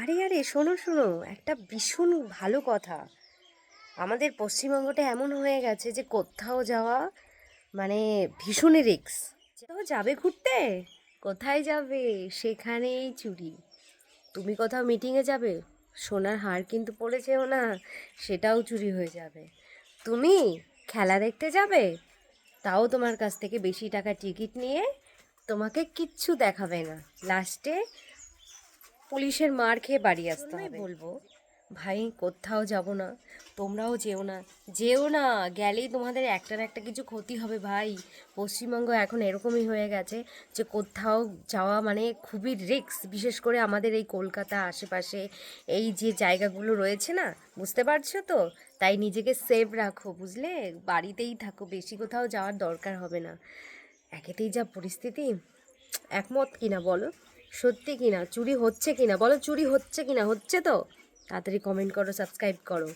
আরে আরে শোনো শোনো, একটা ভীষণ ভালো কথা। আমাদের পশ্চিমবঙ্গটা এমন হয়ে গেছে যে কোথাও যাওয়া মানে ভীষণই রিস্ক। কোথাও যাবে ঘুরতে, কোথায় যাবে সেখানেই চুরি। তুমি কোথাও মিটিংয়ে যাবে, সোনার হার কিন্তু পড়ে যেও না, সেটাও চুরি হয়ে যাবে। তুমি খেলা দেখতে যাবে, তাও তোমার কাছ থেকে বেশি টাকা টিকিট নিয়ে তোমাকে কিচ্ছু দেখাবে না, লাস্টে পুলিশের মার খেয়ে বাড়ি আসতে হবে। বলবো ভাই কোথাও যাব না, তোমরাও যেও না। যেও না, গেলেই তোমাদের একটা না একটা কিছু ক্ষতি হবে ভাই। পশ্চিমবঙ্গ এখন এরকমই হয়ে গেছে যে কোথাও যাওয়া মানে খুবই রিস্ক, বিশেষ করে আমাদের এই কলকাতা আশেপাশে এই যে জায়গাগুলো রয়েছে না, বুঝতে পারছো তো? তাই নিজেকে সেভ রাখো, বুঝলে? বাড়িতেই থাকো, বেশি কোথাও যাওয়ার দরকার হবে না। একেতেই যা পরিস্থিতি। একমত কিনা বলো? সত্যি কিনা? চুরি হচ্ছে কিনা বলো? চুরি হচ্ছে কিনা? হচ্ছে তো? তাড়াতাড়ি কমেন্ট করো, সাবস্ক্রাইব করো।